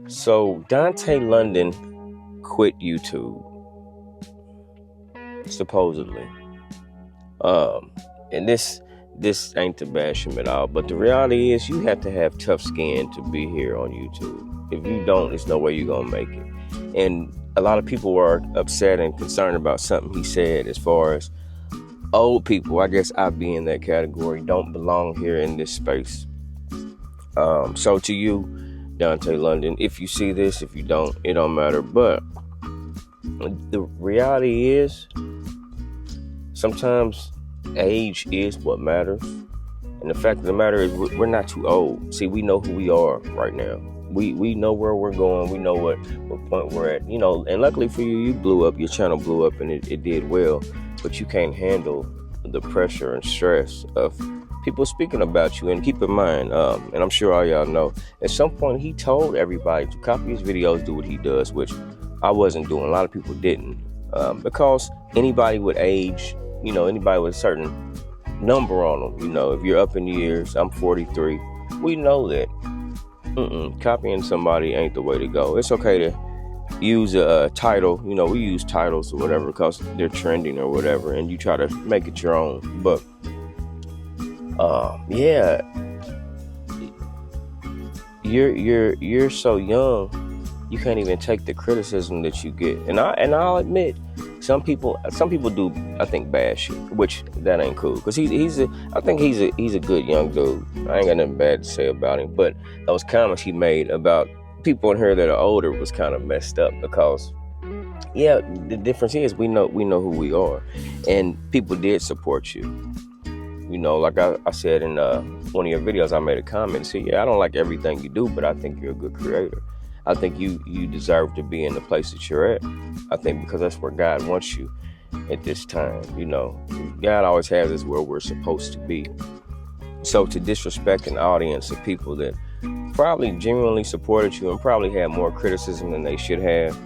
So Dontay London quit YouTube, supposedly. And this ain't to bash him at all, but the reality is you have to have tough skin to be here on YouTube. If you don't, there's no way you're gonna make it. And a lot of people were upset and concerned about something he said as far as old people, I guess I'd be in that category, don't belong here in this space. So to you, Dontay London, if you see this, if you don't, it don't matter. But the reality is, sometimes age is what matters. And the fact of the matter is we're not too old. See, we know who we are right now. We know where we're going. We know what point we're at. You know, and luckily for you, you blew up. Your channel blew up and it did well. But you can't handle the pressure and stress of people speaking about you. And keep in mind, and I'm sure all y'all know, at some point he told everybody to copy his videos, do what he does, which I wasn't doing. A lot of people didn't. Because anybody with age, you know, anybody with a certain number on them, you know, if you're up in years, I'm 43, we know that copying somebody ain't the way to go. It's okay to use a title, you know, we use titles or whatever because they're trending or whatever, and you try to make it your own. But yeah, you're so young, you can't even take the criticism that you get. And I'll admit, some people do, I think, bash you, which that ain't cool. Cause I think he's a good young dude. I ain't got nothing bad to say about him. But those comments he made about people in here that are older was kind of messed up because, yeah, the difference is we know who we are, and people did support you. You know, like I said in one of your videos, I made a comment and said, yeah, I don't like everything you do, but I think you're a good creator. I think you deserve to be in the place that you're at. I think because that's where God wants you at this time. You know, God always has us where we're supposed to be. So to disrespect an audience of people that probably genuinely supported you and probably had more criticism than they should have,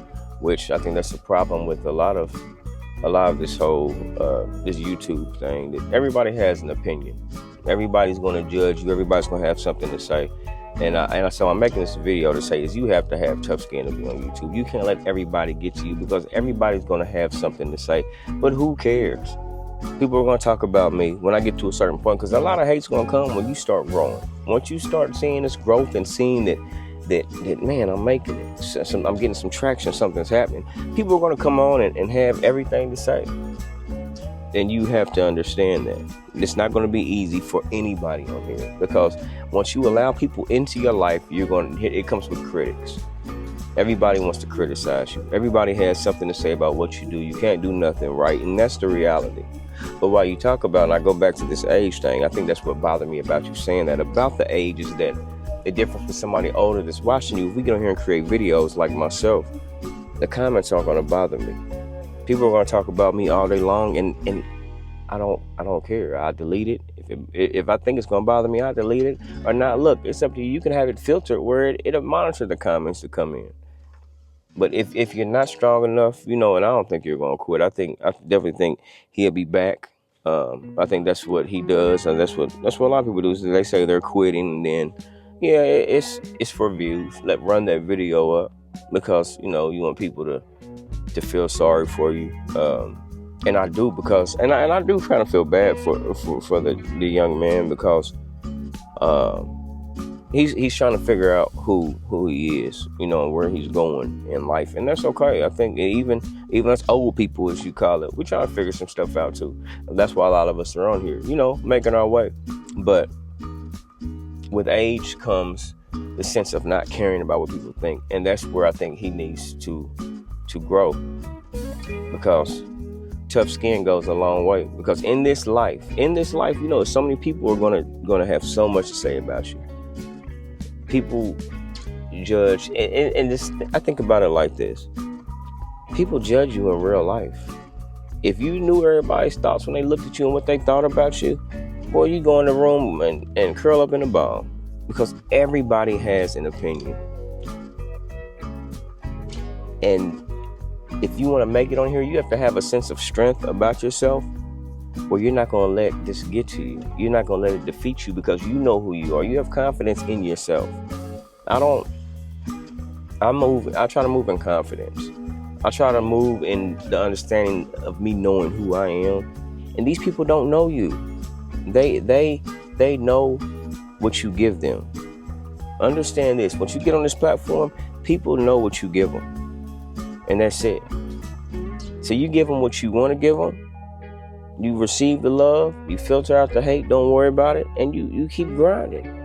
which I think that's a problem with a lot of this whole this YouTube thing, that everybody has an opinion. Everybody's going to judge you. Everybody's going to have something to say. So I'm making this video to say is you have to have tough skin to be on YouTube. You can't let everybody get to you because everybody's going to have something to say. But who cares? People are going to talk about me when I get to a certain point, because a lot of hate's going to come when you start growing. Once you start seeing this growth and seeing that man, I'm making it. I'm getting some traction. Something's happening. People are going to come on and have everything to say. And you have to understand that it's not going to be easy for anybody on here, because once you allow people into your life, it comes with critics. Everybody wants to criticize you. Everybody has something to say about what you do. You can't do nothing right, and that's the reality. But while you talk about, and I go back to this age thing, I think that's what bothered me about you saying that about the age, is that the difference with somebody older that's watching you. If we get on here and create videos like myself, the comments aren't going to bother me. People are going to talk about me all day long, and I don't care. I delete it. If I think it's going to bother me, I delete it or not. Look, it's up to you. You can have it filtered where it'll monitor the comments that come in. But if you're not strong enough, you know, and I don't think you're going to quit. I definitely think he'll be back. I think that's what he does, and that's what a lot of people do. Is they say they're quitting, and then yeah, it's for views. Run that video up because you know you want people to feel sorry for you. And I do, because and I do kind of feel bad for the young man, because he's trying to figure out who he is, you know, and where he's going in life, and that's okay. I think even us old people, as you call it, we're trying to figure some stuff out too. That's why a lot of us are on here, you know, making our way. But with age comes the sense of not caring about what people think, and that's where I think he needs to grow, because tough skin goes a long way. Because in this life, you know, so many people are gonna have so much to say about you. People judge, and this, I think about it like this: people judge you in real life. If you knew everybody's thoughts when they looked at you and what they thought about you, boy, you go in the room and curl up in a ball, because everybody has an opinion. And if you want to make it on here, you have to have a sense of strength about yourself, where you're not going to let this get to you. You're not going to let it defeat you, because you know who you are. You have confidence in yourself. I try to move in confidence. I try to move in the understanding of me knowing who I am. And these people don't know you. They know what you give them. Understand this. Once you get on this platform, people know what you give them. And that's it. So you give them what you want to give them. You receive the love. You filter out the hate. Don't worry about it. And you keep grinding.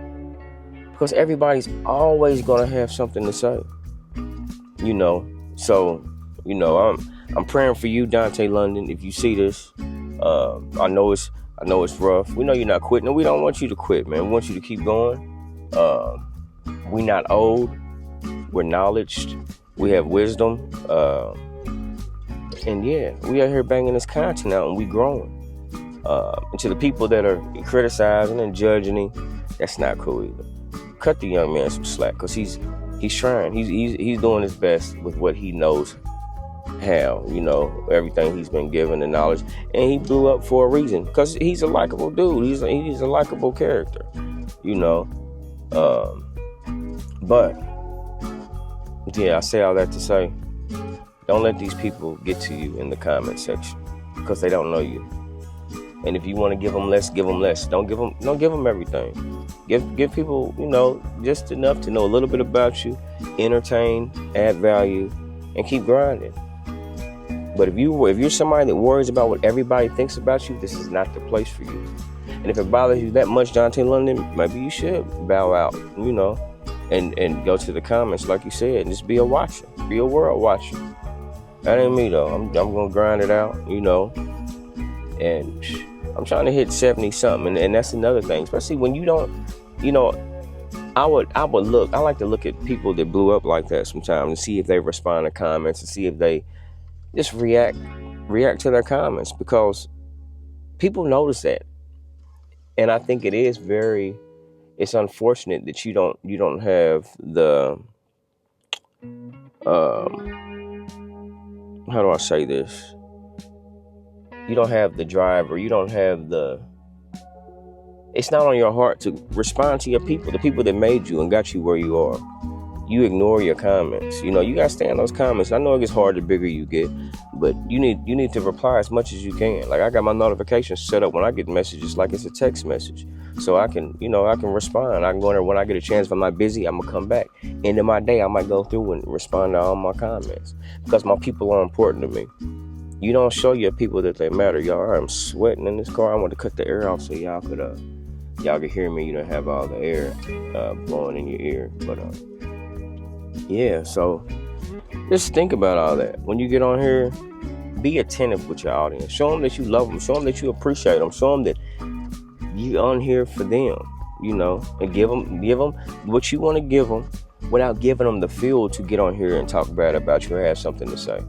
Because everybody's always going to have something to say. So, I'm praying for you, Dontay London. If you see this, I know it's rough. We know you're not quitting, and we don't want you to quit, man. We want you to keep going. We're not old. We're knowledged. We have wisdom. And yeah, we are here banging this content out, and we growing. And to the people that are criticizing and judging him, that's not cool either. Cut the young man some slack, because he's trying. He's doing his best with what he knows how, everything he's been given, the knowledge. And he blew up for a reason, because he's a likable dude. He's a likable character, But yeah, I say all that to say, don't let these people get to you in the comment section, because they don't know you. And if you want to give them less, give them less. Don't give them everything. Give people, just enough to know a little bit about you, entertain, add value, and keep grinding. But if you're somebody that worries about what everybody thinks about you, this is not the place for you. And if it bothers you that much, Dontay London, maybe you should bow out, and go to the comments, like you said, and just be a watcher, be a world watcher. That ain't me though. I'm gonna grind it out, and I'm trying to hit 70 something, and that's another thing. Especially when you don't, I like to look at people that blew up like that sometimes and see if they respond to comments and see if they just react to their comments, because people notice that. And I think it's unfortunate that you don't have the, how do I say this? You don't have the drive, or you don't have it's not on your heart to respond to your people, the people that made you and got you where you are. You ignore your comments. You gotta stay in those comments. I know it gets hard the bigger you get, but you need to reply as much as you can. Like, I got my notifications set up when I get messages like it's a text message, so I can respond. I can go in there when I get a chance. If I'm not busy, I'm gonna come back. End of my day, I might go through and respond to all my comments, because my people are important to me. You don't show your people that they matter. Y'all, I'm sweating in this car. I want to cut the air off so y'all could hear me. You don't have all the air blowing in your ear. But yeah, so just think about all that. When you get on here, be attentive with your audience. Show them that you love them. Show them that you appreciate them. Show them that you on here for them, and give them what you want to give them, without giving them the fuel to get on here and talk bad about you or have something to say.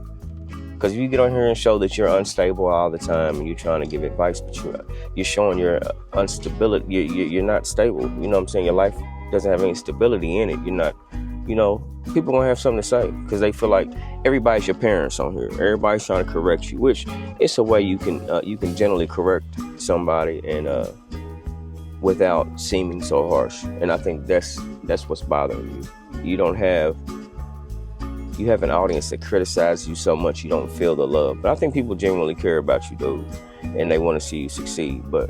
Because if you get on here and show that you're unstable all the time, and you're trying to give advice, but you're showing your instability, you're not stable. You know what I'm saying? Your life doesn't have any stability in it. You're not, people gonna have something to say, because they feel like everybody's your parents on here. Everybody's trying to correct you, which it's a way you can generally correct somebody and without seeming so harsh. And I think that's what's bothering you. You have an audience that criticizes you so much you don't feel the love. But I think people genuinely care about you, dude, and they want to see you succeed. But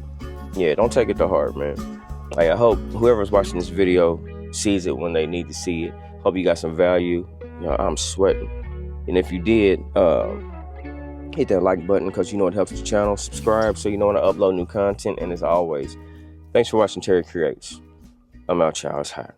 yeah, don't take it to heart, man. I hope whoever's watching this video sees it when they need to see it. Hope you got some value. I'm sweating. And if you did, hit that like button, because it helps the channel. Subscribe so you know when I upload new content. And as always, thanks for watching Terry Creates. I'm out, y'all. It's hot.